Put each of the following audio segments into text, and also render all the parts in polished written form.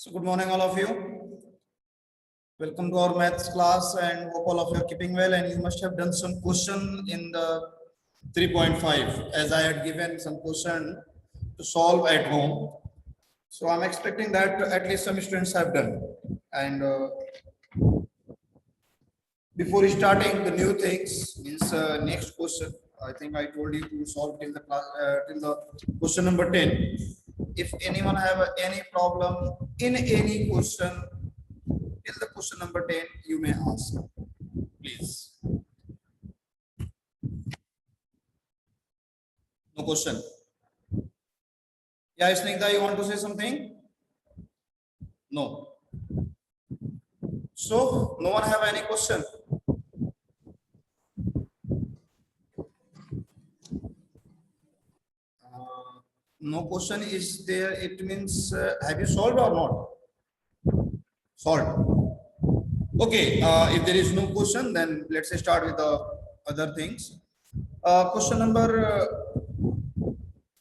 So good morning, all of you. Welcome to our maths class, and hope all of you are keeping well. And you must have done some question in the 3.5, as I had given some question to solve at home. So I'm expecting that at least some students have done. And before starting the new things, means next question, I think I told you to solve till the class till the question number 10. If anyone have any problem in any question till the question number 10, you may ask, please. No question. Yeah, Snigdha, you want to say something? No. So no one have any question? No question is there. It means have you solved or not? Solved. Okay. If there is no question, then let's start with the other things. Question number,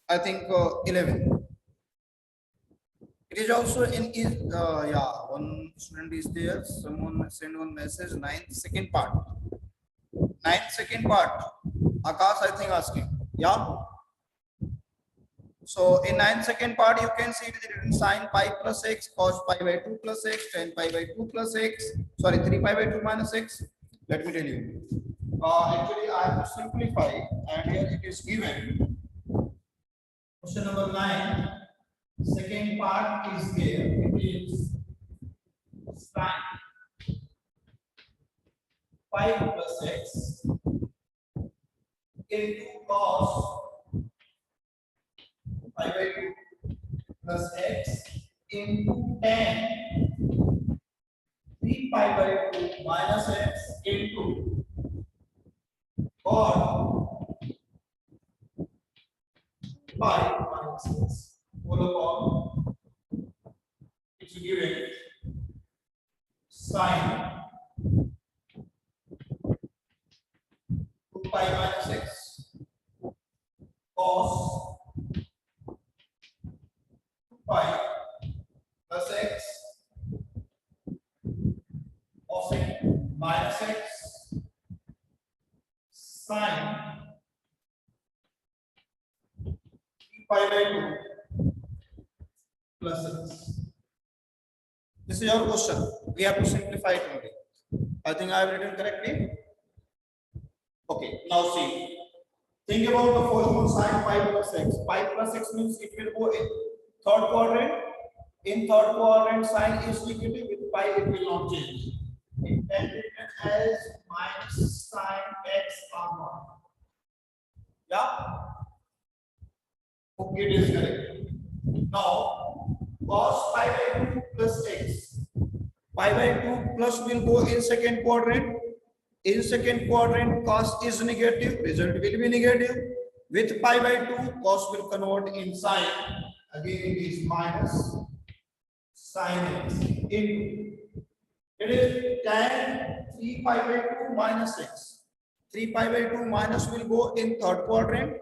I think 11. It is also in yeah, one student is there. Someone send one message. 9th second part. 9th second part. Akash, I think asking. Yeah. So in 9th second part, you can see the written sign pi plus x, cos pi by 2 plus x, tan pi by 2 plus x. Sorry, 3 pi by 2 minus x. Let me tell you. Actually, I have to simplify, and here it is given. Question number 9. Second part is there. It is sin pi plus x into cos pi by 2 plus x into tan 3 pi by 2 minus x into cot pi minus x. Whole upon it's given sin 2 pi minus x cos 2 pi plus x cosec minus x sin 3 pi by 2 plus x. This is your question. We have to simplify it only. I think I have written correctly. Okay, now see. Think about the first one, sin pi plus x. Pi plus x means it will go in third quadrant. In third quadrant, sin is negative. With pi, it will not change. It can be written as minus sin x r0. Yeah. Okay, it is correct. Now, cos pi by 2 plus x. Pi by 2 plus will go in second quadrant. In second quadrant, cos is negative. Result will be negative. With pi by 2, cos will convert in sin. Again, it is minus sin x into. It is tan 3 pi by 2 minus x. 3 pi by 2 minus will go in third quadrant.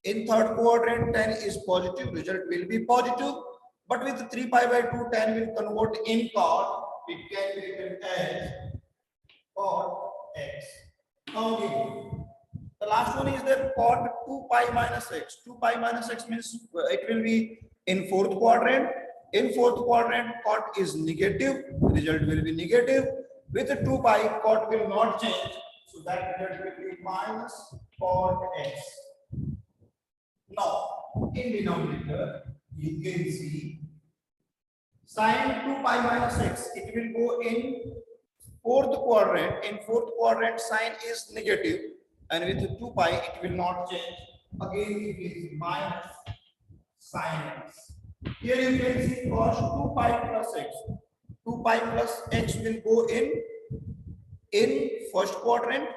In third quadrant, tan is positive. Result will be positive. But with 3 pi by 2, tan will convert in cot. It can be written as cot x. Now, the last one is the cot 2 pi minus x. 2 pi minus x means it will be in fourth quadrant. In fourth quadrant, cot is negative. Result will be negative. With 2 pi, cot will not change. So that result will be minus cot x. Now, in denominator, you can see sin 2 pi minus x. It will go in fourth quadrant. In fourth quadrant, sin is negative, and with 2 pi, it will not change. Again, it is minus sin x. Here you can see cos 2 pi plus x. 2 pi plus x will go in first quadrant.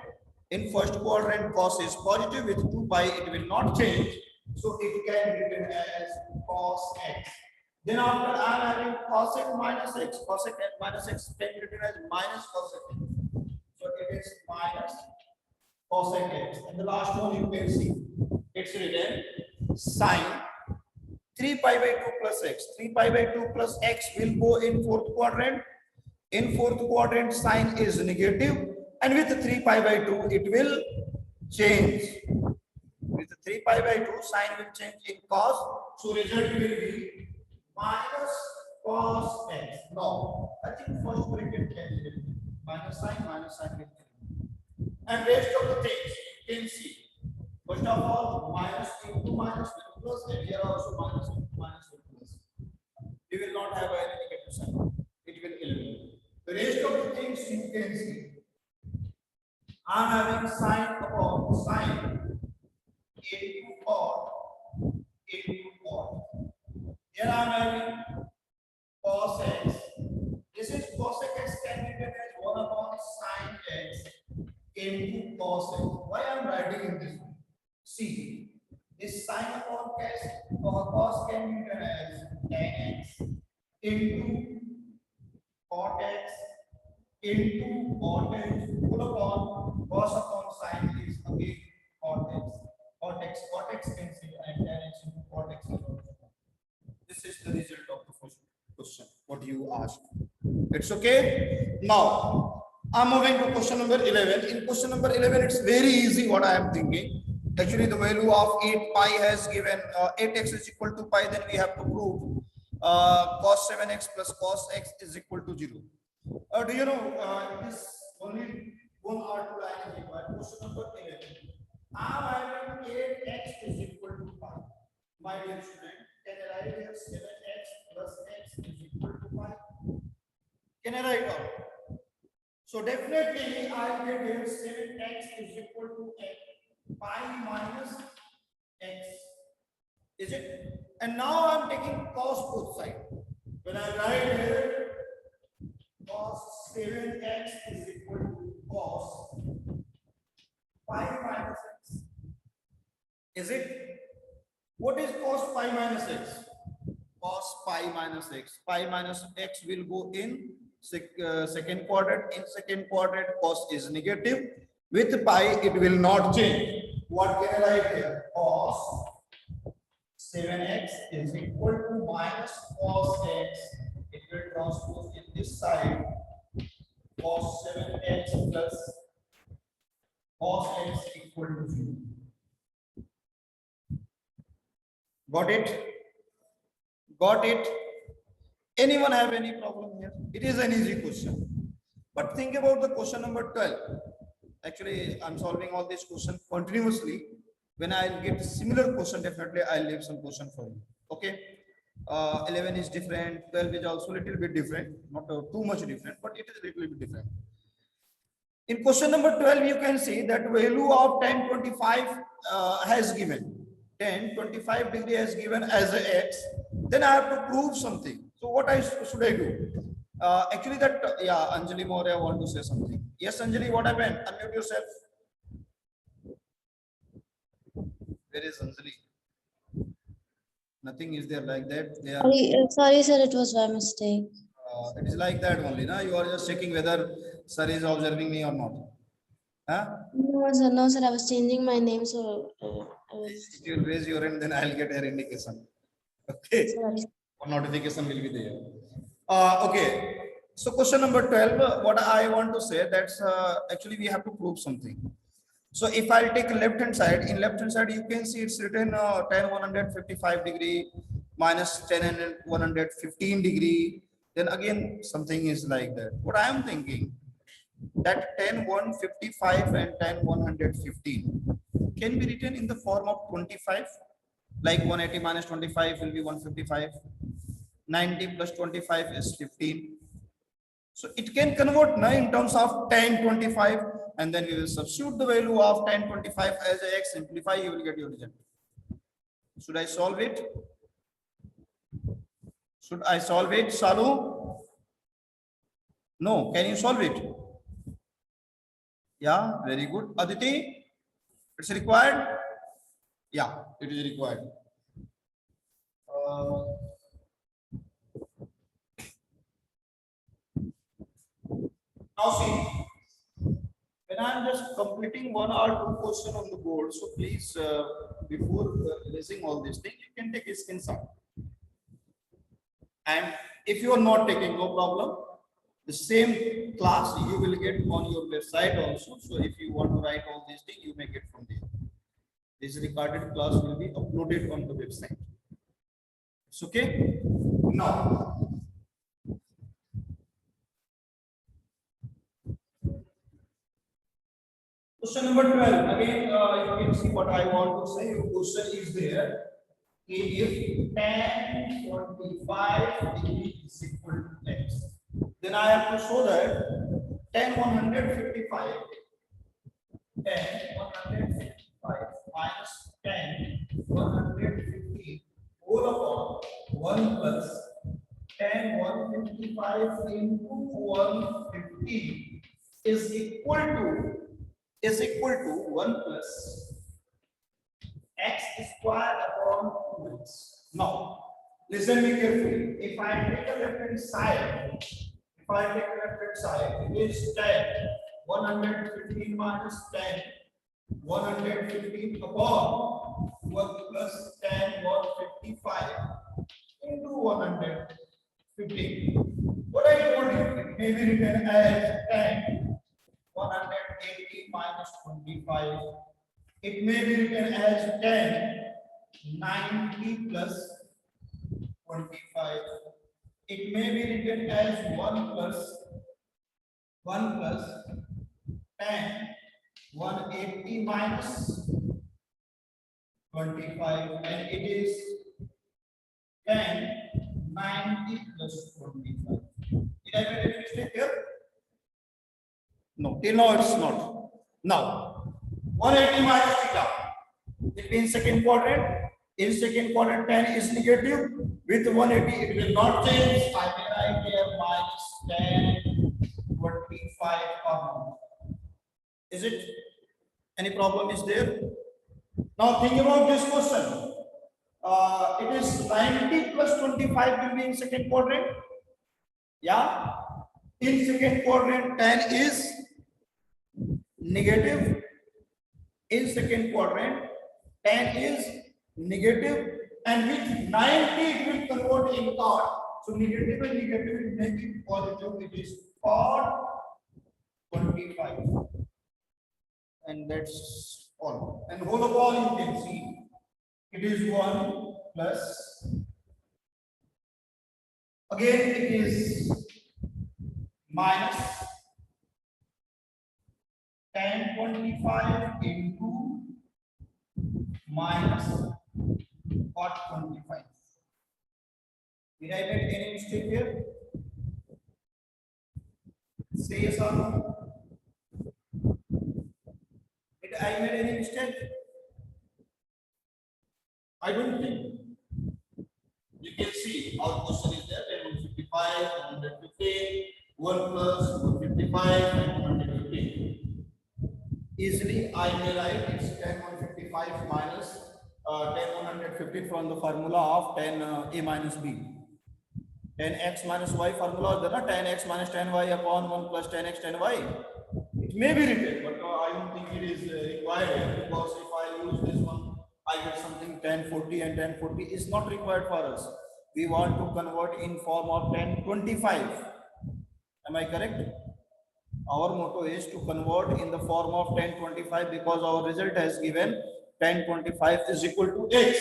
In first quadrant, cos is positive. With 2 pi, it will not change. So it can be written as cos x. Then after I am having cosec minus x. Cosec minus x can be written as minus cosec x. So it is minus cosec x. And the last one you can see, it's written sin 3 pi by 2 plus x. 3 pi by 2 plus x will go in fourth quadrant. In fourth quadrant, sign is negative, and with 3 pi by 2, it will change. With 3 pi by 2, sign will change in cos. So result will be minus cos x. No, I think first bracket can be minus sign will be. And rest of the things you can see. First of all, minus into minus into plus, and here also minus into minus into plus. We will not have any negative sign. It will eliminate. The rest of the things you can see. I am having sine upon sine into cot into cot. Here I am having cos x. This is cos x can be written as 1 upon sine x into cos x. Why I am writing in this way? See, this sine upon cos can be written as tan x into cot x into cot x full upon cos upon sine is again cot x. Cot x cancel and tan x into cot x is also. This is the result of the first question. What you asked. It's okay. Now, I'm moving to question number 11. In question number 11, it's very easy what I am thinking. Actually, the value of 8 pi has given 8x is equal to pi. Then we have to prove cos 7x plus cos x is equal to 0. Do you know this only one or two line is required? Question number 11. I'm having 8x is equal to pi. My dear student, can I write here 7x plus x is equal to pi? Can I write out? So definitely I will get here 7x is equal to x, pi minus x. Is it? And now I'm taking cos both sides. When I write here cos 7x is equal to cos pi minus x. Is it? What is cos pi minus x? Cos pi minus x. Pi minus x will go in second quadrant. In second quadrant, cos is negative. With pi, it will not change. What can I write here? Cos 7x is equal to minus cos x. It will transpose in this side. Cos 7x plus cos x equal to 0. Got it? Got it? Anyone have any problem here? It is an easy question. But think about the question number 12. Actually, I'm solving all these questions continuously. When I'll get similar question, definitely I'll leave some question for you. Okay. 11 is different. 12 is also a little bit different. Not too much different, but it is a little bit different. In question number 12, you can see that value of tan 25 has given. Tan 25 degree has given as a x. Then I have to prove something. So what should I do? Actually, that Anjali Maurya want to say something. Yes, Anjali, what happened? Unmute yourself. Where is Anjali? Nothing is there like that. They are, sorry, sir, it was by mistake. it is like that only. Na? You are just checking whether sir is observing me or not. Huh? No, sir, I was changing my name, so If you raise your hand, then I'll get an indication. Okay. sorry. One notification will be there. Okay. So question number 12, what I want to say, that's actually we have to prove something. So if I'll take left hand side, in left hand side, you can see it's written tan 155 degree minus tan 115 degree. Then again, something is like that. What I am thinking, that tan 155 and tan 115 can be written in the form of 25, like 180 minus 25 will be 155. 90 plus 25 is 15. So it can convert now in terms of tan 25, and then we will substitute the value of tan 25 as a x, simplify, you will get your result. Should I solve it? Should I solve it, Salu? No, can you solve it? Yeah, very good. Aditi, it's required? Yeah, it is required. Now see, when I am just completing one or two question on the board, so please, before releasing all these things, you can take a screenshot. And if you are not taking, no problem. The same class you will get on your website also. So if you want to write all these things, you may get from there. This recorded class will be uploaded on the website. It's okay. Now, question number 12. Again, you can see what I want to say. Your question is there. If tan 45 degree is equal to x, then I have to show that tan 155 minus tan 150 whole upon 1 plus tan 155 into 150 is equal to 1 plus x square upon 2x. Now, listen me carefully. If I take a left hand side, it is tan 115 minus tan 115 upon 1 plus tan 155 into 115. What I told you, it may be written as tan 180 minus 25. It may be written as tan 90 plus 25. It may be written as 1 plus tan 180 minus 25, and it is tan 90 plus 25. Did I make a mistake here? No, till now it's not. Now, 180 minus theta. It means second quadrant. In second quadrant, tan is negative. With 180, it will not change. I will write here minus tan 25 common. Is it? Any problem is there? Now think about this question. It is 90 plus 25 will be in second quadrant. Yeah. In second quadrant, tan is negative. In second quadrant, tan is negative, and with 90 it will convert in cot. So negative and negative will make it positive. It is cot 25, and that's all. And whole of all you can see it is 1 plus. Again it is minus tan 25 into minus cot 25. Did I make any mistake here? Say yes or no. Did I make any mistake? I don't think. You can see our question is there, 155, 115, 1 plus 155 and 115. Easily I may write it's tan 155 minus tan 150 from the formula of tan a minus b. Tan x minus y formula is there, tan x minus tan y upon 1 plus tan x tan y. It may be written, but I don't think it is required, because if I use this one, I get something tan 40, and tan 40 is not required for us. We want to convert in form of tan 25. Am I correct? Our motto is to convert in the form of tan 25, because our result has given tan 25 is equal to x.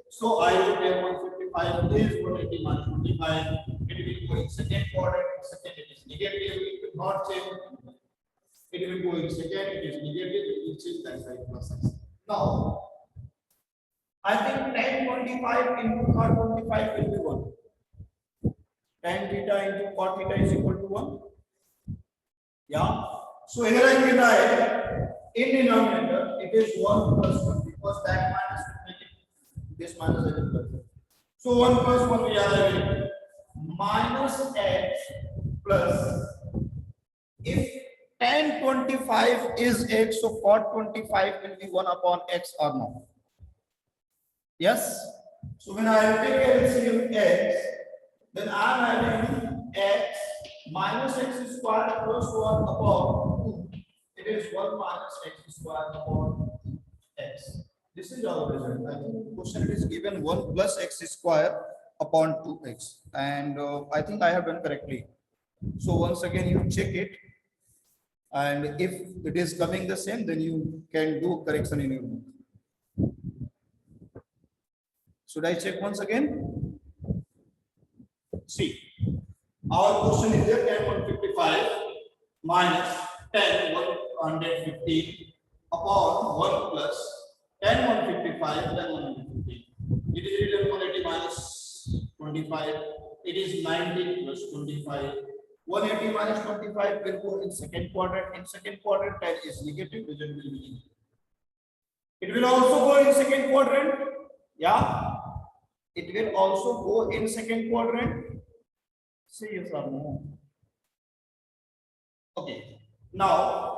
So I will tan 155 is 180 minus 25. It will go in second quadrant. Second, it is negative. It will not change. It will go in second. It is negative. It will change tan 5 plus x. Now, I think tan 25 into cot 25 will be 1. Tan theta into cot theta is equal to 1. Yeah. So here I can write in denominator it is 1 plus 1, because that minus will make it this minus is plus. So 1 plus 1 we are having minus x plus, if tan 25 is x, so cot 25 will be 1 upon x or no? Yes. So when I take LCM x, then I am having x minus x square plus 1 upon 2. It is 1 minus x square upon x. This is our result. I think the question is given 1 plus x square upon 2x, and I think I have done correctly. So once again you check it, and if it is coming the same, then you can do correction in your book. Should I check once again? See, our question is there 10 155 minus 10 115 upon 1 plus 10 155 then 115. It is written 180 minus 25. It is 19 plus 25. 180 minus 25 will go in second quadrant. In second quadrant, 10 is negative, result will be negative. It will also go in second quadrant. Yeah. It will also go in second quadrant. Say yes or no. Okay. Now,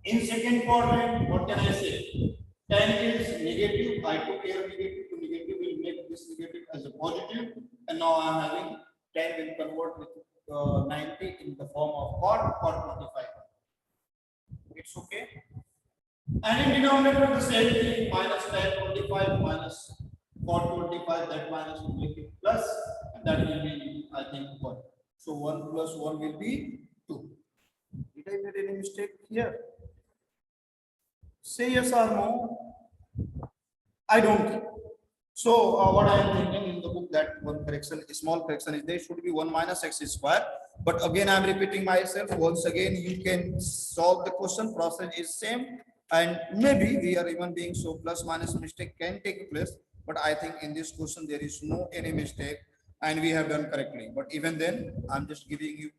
in second quadrant, what can I say? 10 is negative. I took care negative to negative, will make this negative as a positive. And now I am having 10 will convert with 90 in the form of cot 25. It's okay. And in denominator, the same thing, minus 10, 25 minus cot 25, that minus will make it plus, and that will be, I think, 1. So 1 plus 1 will be 2. Did I make any mistake here? Say yes or no. I don't think. So what I am thinking in the book, that one correction, small correction is there should be 1 minus x square. But again, I am repeating myself. Once again, you can solve the question. Process is same, and maybe we are even being so plus minus mistake can take place. But I think in this question there is no any mistake, and we have done correctly. But even then, I'm just giving you.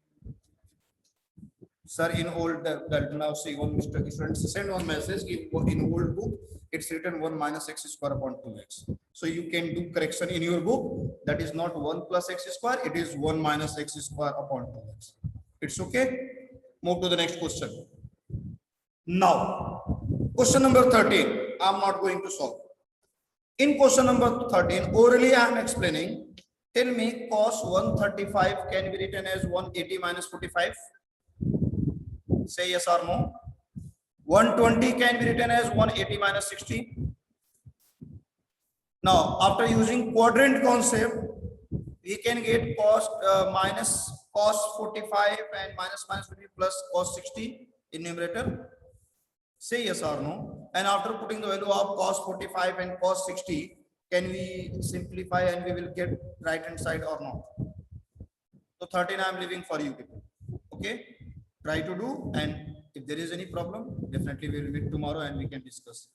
Sir, in old now see one Mr. Students send one message in old book it's written 1 minus x square upon 2x. So you can do correction in your book. That is not 1 plus x square. It is 1 minus x square upon 2x. It's okay. Move to the next question. Now, question number 13. I'm not going to solve. In question number 13, orally I am explaining. Tell me cos 135 can be written as 180 minus 45. Say yes or no. 120 can be written as 180 minus 60. Now, after using quadrant concept, we can get cos minus cos 45 and minus 50 plus cos 60 in numerator. Say yes or no. And after putting the value of cos 45 and cos 60, can we simplify and we will get right hand side or not? So 13 I am leaving for you people. Okay. Try to do, and if there is any problem, definitely we will meet tomorrow and we can discuss.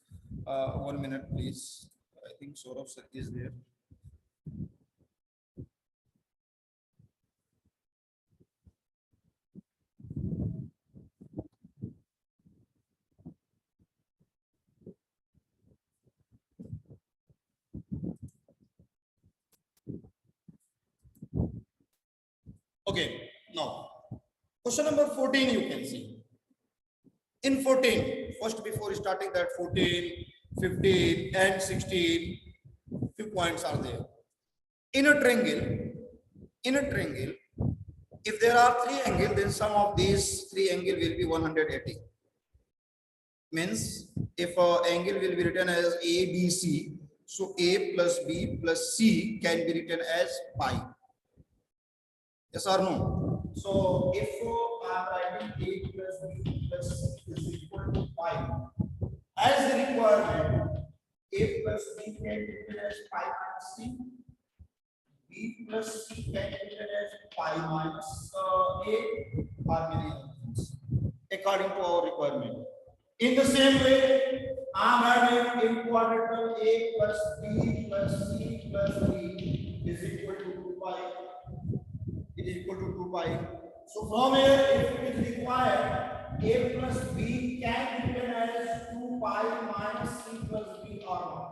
1 minute, please. I think Saurabh sir is there. Okay, now question number 14 you can see. In 14, first before starting that 14, 15 and 16, few points are there. In a triangle, if there are 3 angles, then sum of these 3 angles will be 180. Means if an angle will be written as ABC, so A plus B plus C can be written as pi. Yes or no? So if I am writing A plus B plus C is equal to pi, as the requirement, A plus B can be written as pi minus C, B plus C can be written as pi minus A, or many other things, according to our requirement. In the same way, I am having in quadrangle A plus B plus C plus D is equal to 2 pi. It is equal to 2 pi. So from here, if it is required, A plus B can be written as 2 pi minus C plus B or not.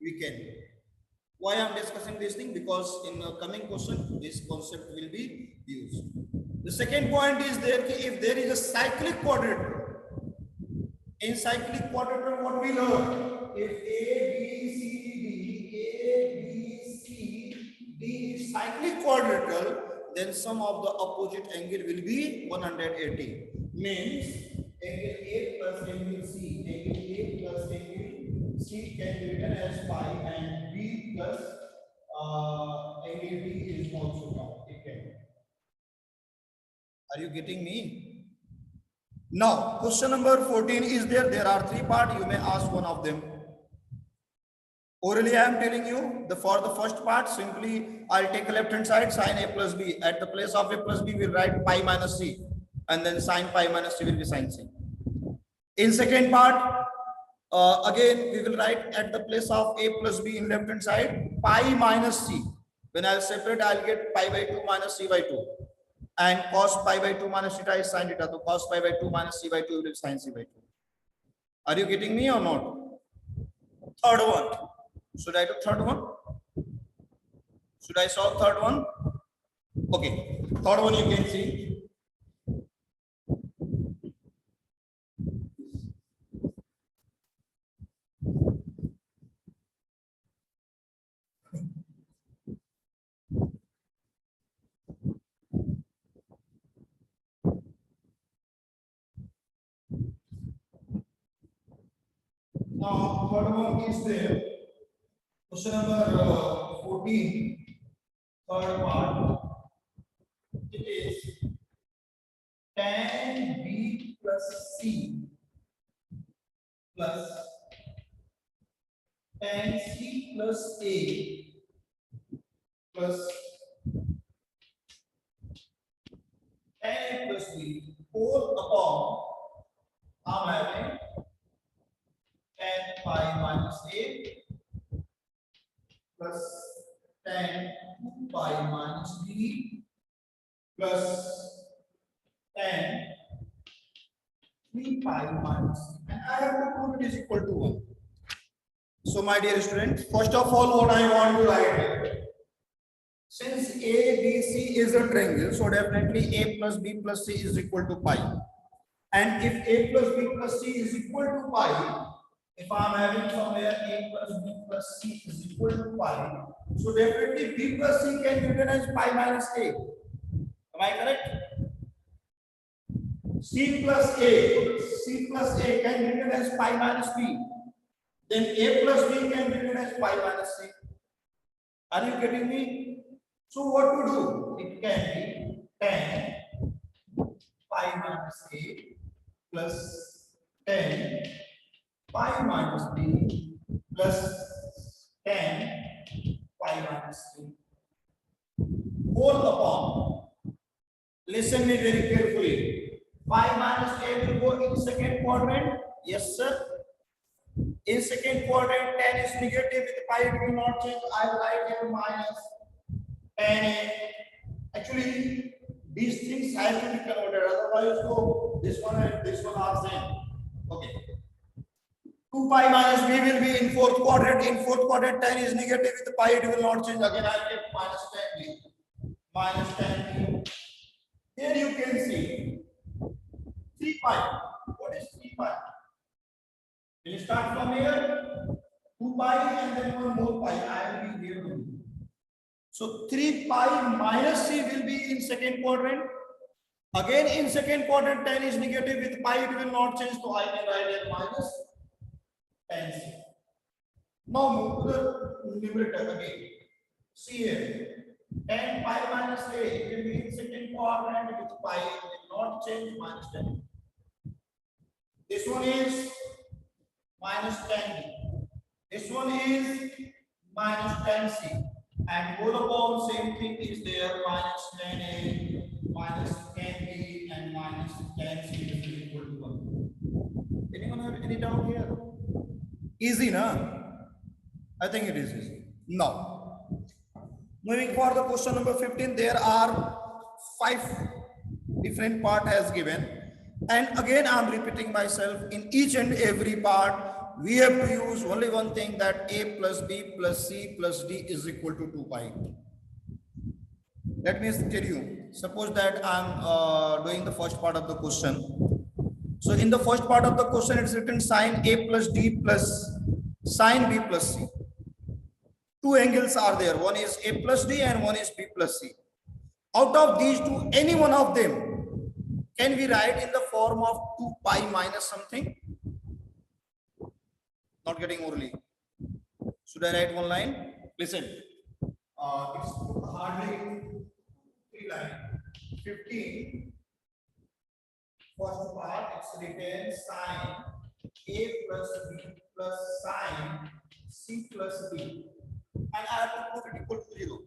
We can. Why I am discussing this thing? Because in the coming question, this concept will be used. The second point is there, if there is a cyclic quadrilateral. In cyclic quadrilateral, what we learn? If A, B, C, D is cyclic quadrilateral, then sum of the opposite angle will be 180. Means angle A plus angle C, angle A plus angle C can be written as pi, and B plus angle D is also count. It can. Are you getting me? Now, question number 14 is there. There are three parts. You may ask one of them. Orally, I am telling you, for the first part, simply I'll take left hand side, sin A plus B. At the place of A plus B, we'll write pi minus C. And then sin pi minus C will be sin C. In second part, again, we will write at the place of A plus B in left hand side, pi minus C. When I'll separate, I'll get pi by 2 minus C by 2. And cos pi by 2 minus theta is sin theta. So cos pi by 2 minus C by 2 will be sin C by 2. Are you getting me or not? Third one. Should I do third one? Should I solve third one? Okay. Third one you can see. Now, third one is there. Question number 14, third part. It is tan B plus C plus tan C plus A plus tan A plus B whole upon, I'm having tan pi minus A plus tan 2 pi minus B plus tan 3 pi minus C. And I have to prove it is equal to 1. So my dear students, first of all, what I want to write here, since A, B, C is a triangle, so definitely A plus B plus C is equal to pi. And if A plus B plus C is equal to pi, if I am having somewhere A plus B plus C is equal to pi, so definitely B plus C can be written as pi minus A. Am I correct? C plus A can be written as pi minus B. Then A plus B can be written as pi minus C. Are you getting me? So what to do? It can be tan pi minus A plus tan pi minus B plus tan pi minus C whole upon. Listen me very carefully. Pi minus A will go in second quadrant. Yes, sir. In second quadrant, tan is negative with pi, it will not change. I will write here minus tan A. Actually, these things have to be converted. Otherwise, so this one and this one are same. Okay. 2 pi minus B will be in fourth quadrant. In fourth quadrant, tan is negative with pi, it will not change. Again, I get minus tan B. Minus tan B. Here you can see 3 pi. What is 3 pi? We'll start from here. 2 pi and then one more pi. I will be here. So 3 pi minus C will be in second quadrant. Again, in second quadrant, tan is negative with pi, it will not change. So I can write here minus tan C. Now move to the numerator again. See here. Tan pi minus A will be in second quadrant with pi, it will not change, minus tan. This one is minus tan B. This one is minus tan C. And whole upon same thing is there, minus tan A, minus tan B, and minus tan C is equal to 1. Anyone have any doubt here? Easy, na? I think it is easy. Now, moving for the question number 15, there are 5 different parts as given. And again, I am repeating myself, in each and every part, we have to use only one thing, that A plus B plus C plus D is equal to 2 pi. Let me tell you, suppose that I am doing the first part of the question. So in the first part of the question, it's written sin A plus D plus sin B plus C. 2 angles are there. One is A plus D and one is B plus C. Out of these two, any one of them can we write in the form of 2 pi minus something? Not getting orally. Should I write one line? Listen. it's hardly 3 lines. 15. First part, it's written sine a plus b plus sine c plus d, and I have to put it equal to 0.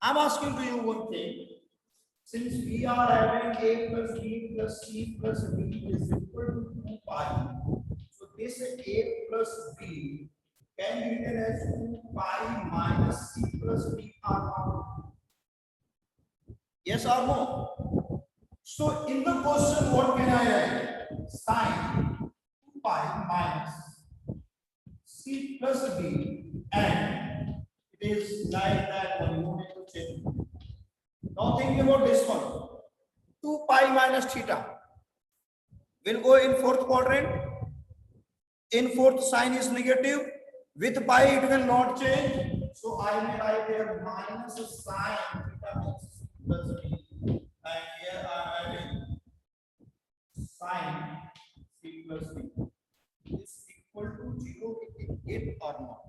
I'm asking to you one thing. Since we are having a plus b plus c plus d is equal to 2 pi, so this a plus b can be written as 2 pi minus c plus d or not? Yes or no? So in the question, what can I write? Sine 2 pi minus c plus d, and it is like that one. You need to change. Now think about this one. 2 pi minus theta will go in fourth quadrant. In fourth, sign is negative. With pi, it will not change. So I may write here minus sine theta means plus b. And here I am adding sine c plus b is equal to 0. It or not?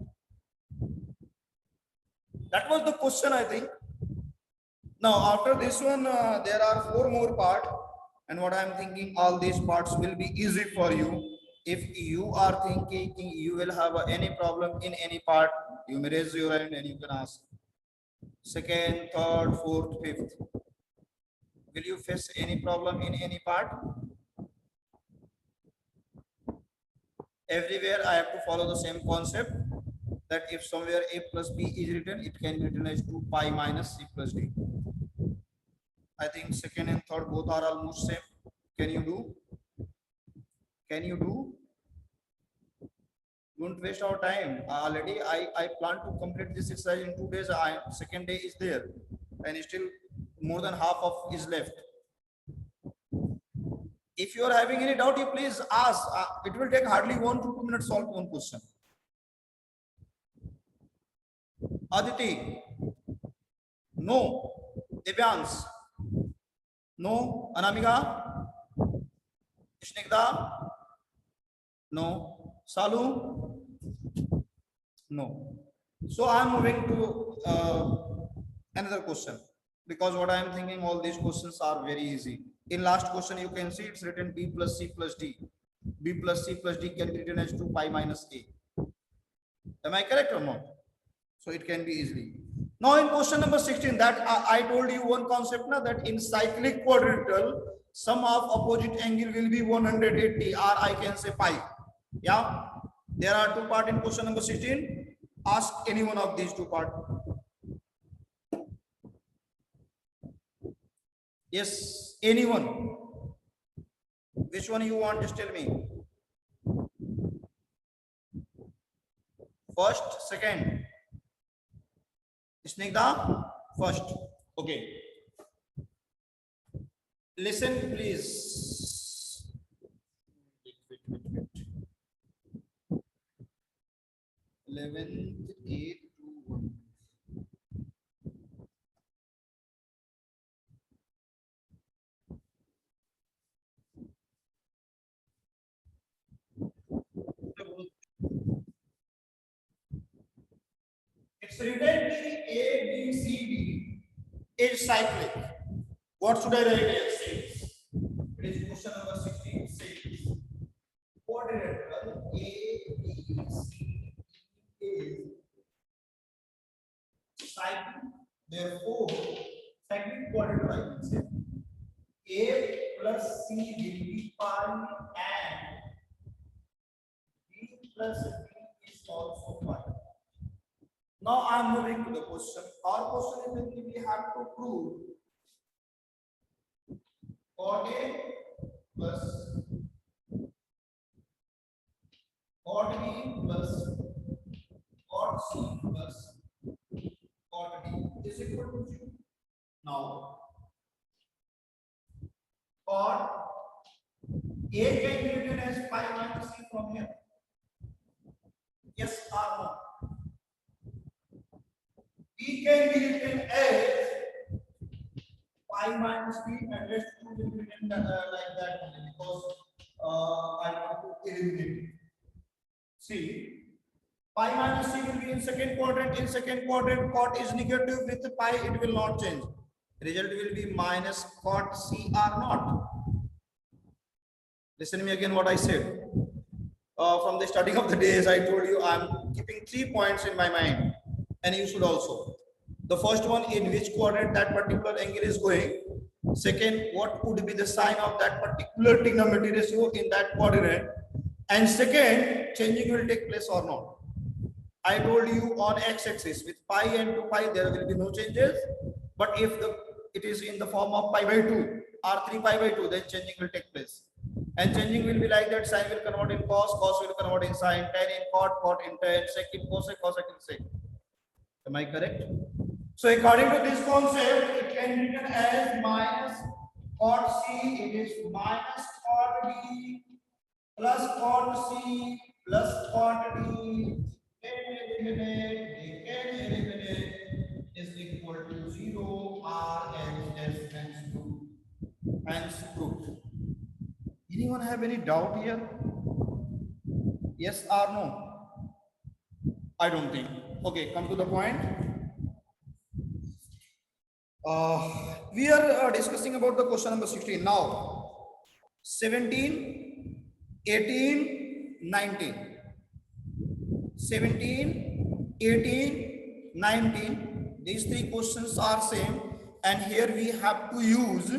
That was the question, I think. Now, after this one, there are 4 more parts, and what I am thinking, all these parts will be easy for you. If you are thinking you will have any problem in any part, you may raise your hand and you can ask. Second, third, fourth, fifth. Will you face any problem in any part? Everywhere I have to follow the same concept, that if somewhere a plus b is written, it can be written as 2 pi minus c plus d. I think second and third both are almost same. Can you do? Can you do? Don't waste our time. Already I plan to complete this exercise in 2 days. Second day is there, and still more than half of is left. If you are having any doubt, you please ask. It will take hardly 1 to 2 minutes to solve one question. Aditi? No. Divyans? No. Anamika? Snigdha? No. Salu? No. So I am moving to another question, because what I am thinking, all these questions are very easy. In last question, you can see it's written b plus c plus d. B plus c plus d can be written as 2 pi minus a. Am I correct or not? So it can be easily. Now in question number 16, that I told you one concept now, that in cyclic quadrilateral, sum of opposite angle will be 180, or I can say pi. Yeah, there are 2 parts in question number 16. Ask any one of these 2 parts. Yes, anyone. Which one you want, just tell me. First, second. Snigdha, first. Okay. Listen, please. Wait. 11th, 8 to 1. It's written A, B, C, D is cyclic. What should I write here? Says. It is question number 16. Says quadrilateral A, B, C, D is cyclic. Therefore, cyclic quadrilateral, I can say A plus C will be pi, and B plus D is also pi. Now I am moving to the question. Our question is that we have to prove chord A plus chord B plus chord C plus chord D is equal to 0. Now chord A can be written as pi minus C from here. Yes or no? B can be written as pi minus b, and rest 2 will be written like that only, because I want to eliminate it. See, Pi minus c will be in second quadrant. In second quadrant, cot is negative with pi, it will not change. Result will be minus cot c r naught. Listen to me again what I said. From the starting of the days, I told you I'm keeping 3 points in my mind, and you should also. The first one, in which quadrant that particular angle is going. Second, what would be the sign of that particular trigonometry ratio in that quadrant. And second, changing will take place or not. I told you on x-axis with pi and 2 pi, there will be no changes. But if it is in the form of pi by 2 or 3 pi by 2, then changing will take place. And changing will be like that, sine will convert in cos, cos will convert in sine, tan in cot, cot in tan, sec in cosec, cosec in sec. Am I correct? So according to this concept, it can be written as minus cot c, it is minus cot d plus cot c plus cot d. Can eliminate is equal to 0 r hence proved. Anyone have any doubt here? Yes or no? I don't think. Okay, come to the point. We are discussing about the question number 16 now. 17, 18, 19. 17, 18, 19. These three questions are same, and here we have to use.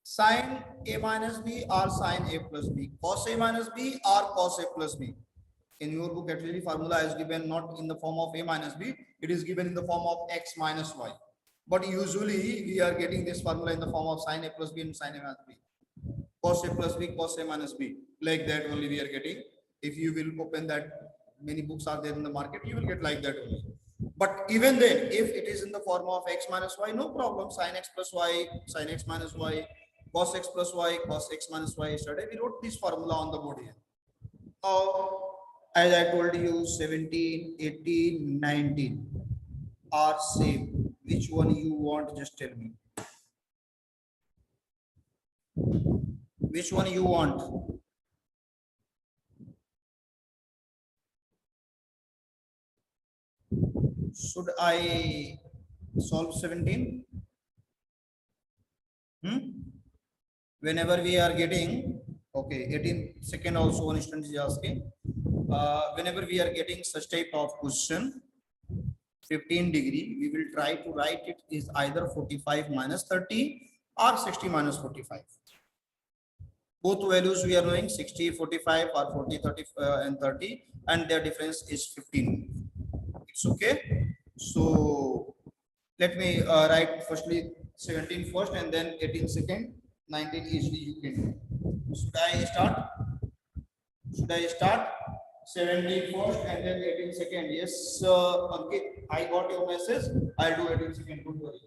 Sine a minus b or sine a plus b, cos a minus b or cos a plus b. In your book, actually, formula is given not in the form of a minus b, it is given in the form of x minus y. But usually we are getting this formula in the form of sine a plus b and sine a minus b. Cos a plus b, cos a minus b. Like that only we are getting. If you will open that, many books are there in the market, you will get like that only. But even then, if it is in the form of x minus y, no problem. Sin x plus y, sin x minus y, cos x plus y, cos x minus y. Yesterday we wrote this formula on the board here. Now, as I told you, 17, 18, 19 are same. Which one you want? Just tell me. Which one you want? Should I solve 17? Whenever we are getting, okay, 18 second also one student is asking. Whenever we are getting such type of question, 15 degree, we will try to write it is either 45 minus 30 or 60 minus 45. Both values we are knowing, 60, 45 or 40, 30 and 30, and their difference is 15. It's okay. So let me write firstly 17 first and then 18 second, 19 easily you can do. Should I start? 17 first and then 18 second. Yes, Ankit, I got your message. I'll do 18 second. Don't worry.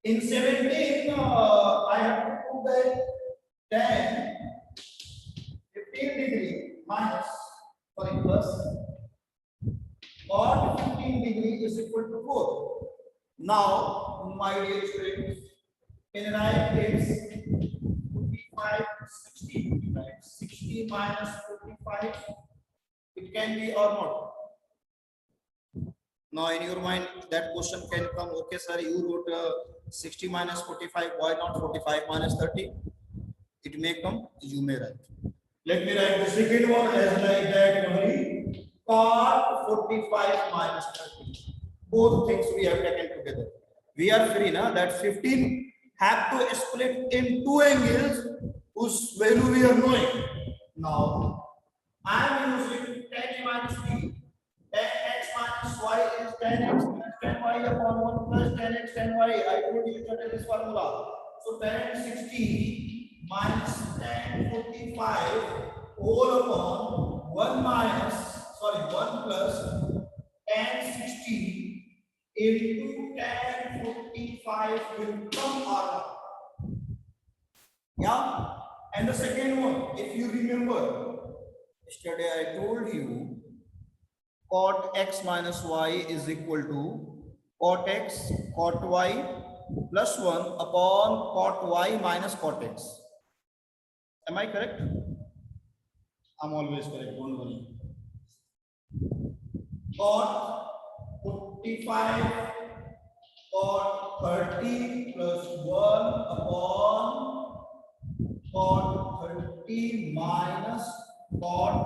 In 17, I have to put that 10, 15 degree minus, sorry, plus, or 15 degree is equal to 4. Now, my dear students, can I write this 45, 60, right? 60 minus 45, it can be or not. Now, in your mind, that question can come, okay, sir, you wrote 60 minus 45, why not 45 minus 30? It may come, you may write. Let me write the second one as like that only. Cot 45 minus 30. Both things we have taken together. We are free now that 15 have to split in two angles whose value we are knowing. Now, I am using tan minus b. Tan x minus y is tan x minus tan y upon 1 plus tan x tan y. I told you to this formula. So tan 60 minus tan 45 all upon 1 plus tan 60 into tan 45 will come out. Yeah, and the second one, if you remember, yesterday I told you cot x minus y is equal to cot x cot y plus 1 upon cot y minus cot x. Am I correct? I'm always correct, don't worry. Cot 45 cot 30 plus 1 upon cot 30 minus cot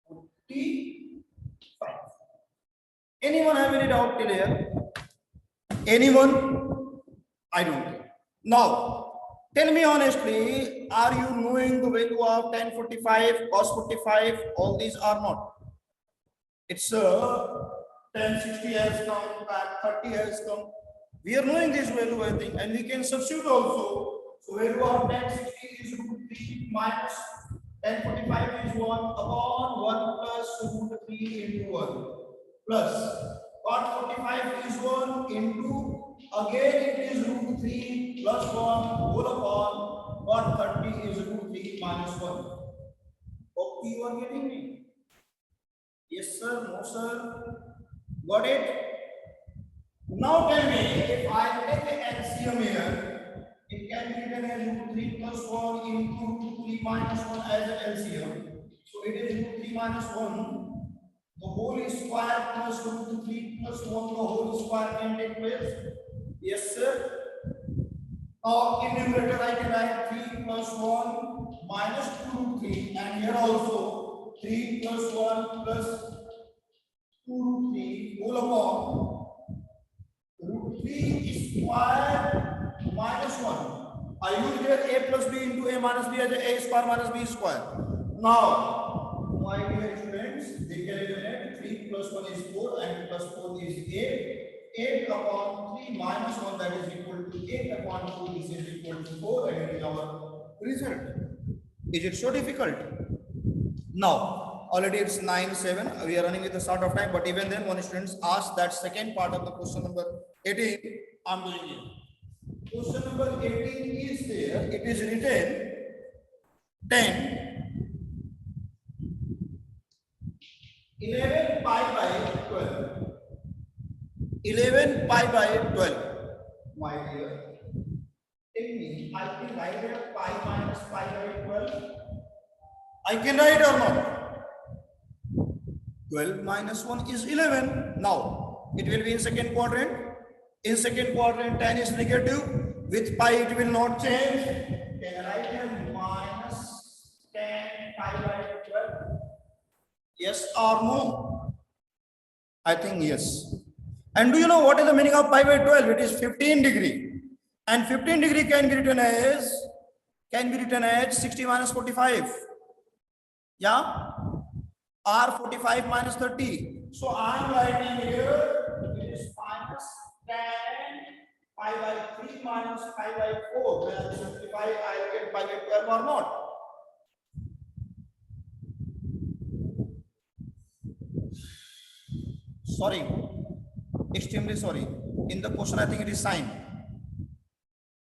45. Anyone have any doubt till here? Anyone? I don't think. Now, tell me honestly, are you knowing the value of tan 45, cos 45? All these are not. It's tan 60 has come, tan 30 has come. We are knowing this value, I think, and we can substitute also. So value of tan 60 is root 3 minus tan 45 is 1 upon 1 plus root 3 into 1 plus cot 45 is 1 into again it is root 3 plus 1 whole upon cot 30 is root 3 minus 1. Okay, you are getting me? Yes sir, no sir. Got it? Now tell me, if I take the LCM here, it can be written as root 3 plus 1 into root 3 minus 1 as an LCM. So it is root 3 minus 1. The whole square plus root 3 plus 1, the whole square can take place. Yes sir. Now in numerator I can write 3 plus 1 minus 2 root 3, and here also 3 plus 1 plus 2 root 3 whole upon root 3 square minus 1. I use here a plus b into a minus b as a square minus b square. Now, my dear students, they can eliminate 3 plus 1 is 4 and plus 4 is 8. 8 upon 3 minus 1, that is equal to 8 upon 2, this is equal to 4, and it is our result. Is it so difficult? Now, already it's 9:07. We are running with a sort of time, but even then, one student asked that second part of the question number 18. I'm doing it. Question number 18 is there. It is written 10, 11 pi by 12. 11 pi by 12. My dear, tell me, I can write it pi minus pi by 12. I can write or not? 12 minus 1 is 11. Now, it will be in second quadrant. In second quadrant, tan is negative. With pi, it will not change. Can I write here minus tan pi by 12? Yes or no? I think yes. And do you know what is the meaning of pi by 12? It is 15 degree. And 15 degree can be written as 60 minus 45. Yeah? Or 45 minus 30. So I am writing here, it is minus tan pi by 3 minus pi by 4. When I simplify, I will get pi by 12 or not. Sorry, extremely sorry. In the question, I think it is sign.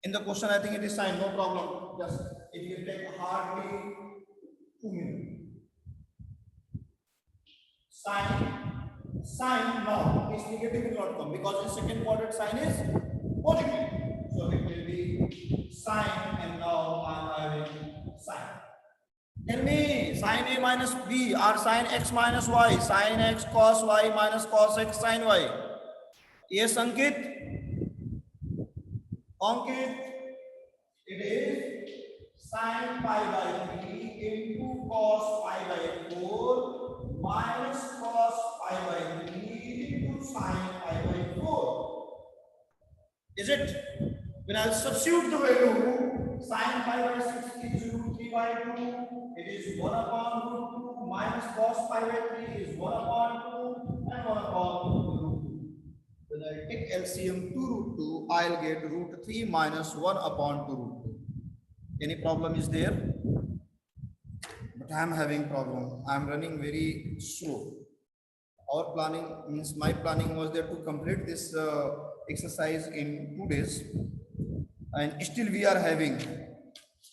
In the question, I think it is sign. No problem. Just it will take hardly 2 minutes. Sign now is negative will not come because in second quadrant sign is positive. So it will be sign, and now I am having sign. Tell me, sin A minus B or sin X minus Y, sin X cos Y minus cos X sin Y. Yes, Ankit? Ankit, it is sin pi by 3 into cos pi by 4 minus cos pi by 3 into sin pi by 4. Is it? When I substitute the value, sin pi by 6 is root 3 by 2. It is 1 upon root 2 minus cos pi by 3 is 1 upon 2 and 1 upon root 2. When I take LCM 2 root 2, I'll get root 3 minus 1 upon 2 root 2. Any problem is there? But I am having problem. I am running very slow. Our planning means my planning was there to complete this exercise in 2 days, and still we are having.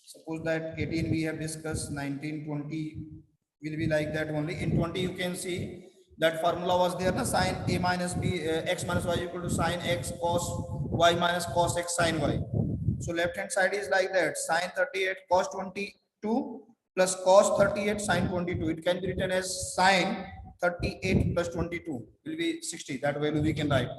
Suppose that 18 we have discussed, 19, 20 will be like that only. In 20 you can see That formula was there, na, sin a minus b, x minus y equal to sin x cos y minus cos x sin y. So left hand side is like that, sin 38 cos 22 plus cos 38 sin 22. It can be written as sin 38 plus 22 will be 60. That value we can write.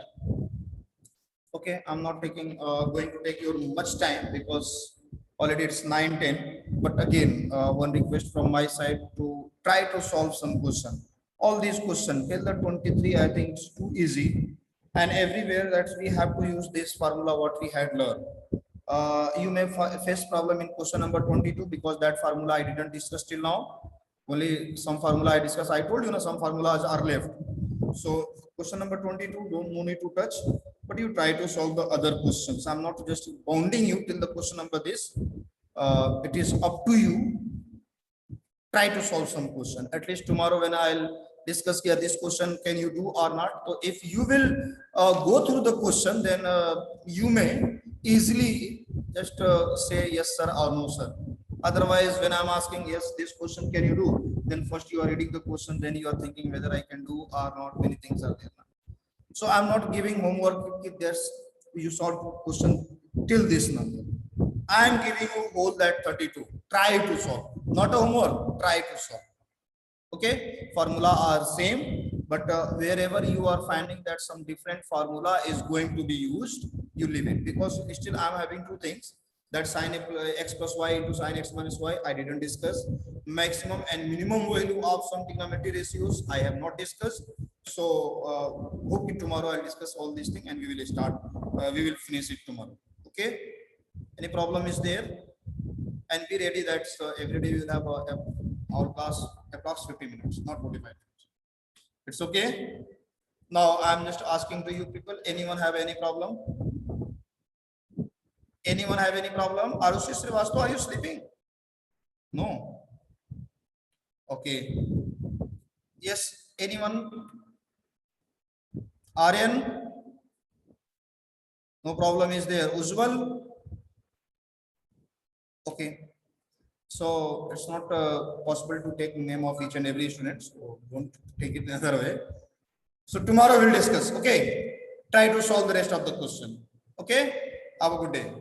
Okay, I'm not taking going to take your much time because already it's 9:10. But again, one request from my side to try to solve some question. All these questions till the 23, I think it's too easy, and everywhere that we have to use this formula what we had learned. You may face problem in question number 22 because that formula I didn't discuss till now. Only some formula I discussed. I told you na some formulas are left. So question number 22, no need to touch, but you try to solve the other questions. I'm not just bounding you till the question number this. It is up to you. Try to solve some question. At least tomorrow when I'll discuss here this question, can you do or not? So if you will go through the question, then you may easily just say yes sir or no sir. Otherwise, when I'm asking yes, this question can you do? Then first you are reading the question, then you are thinking whether I can do or not. Many things are there. So I'm not giving homework if there's you solve question till this number. I am giving you whole that 32. Try to solve. Not a homework. Try to solve. Okay, formula are same, but wherever you are finding that some different formula is going to be used, you leave it, because still I'm having two things, that sin x plus y into sin x minus y I didn't discuss. Maximum and minimum value of some trigonometry ratios I have not discussed. So hope tomorrow I'll discuss all these things and we will start, we will finish it tomorrow. Okay, any problem is there? And be ready that every day you will have our class approx 50 minutes, not 45 minutes. It's okay. Now I'm just asking to you people, anyone have any problem? Anyone have any problem? Arushi Srivastava, are you sleeping? No. Okay. Yes, anyone? Aryan? No problem is there. Ujjwal? Okay. So it's not possible to take name of each and every student. So don't take it another way. So tomorrow we'll discuss. Okay. Try to solve the rest of the question. Okay. Have a good day.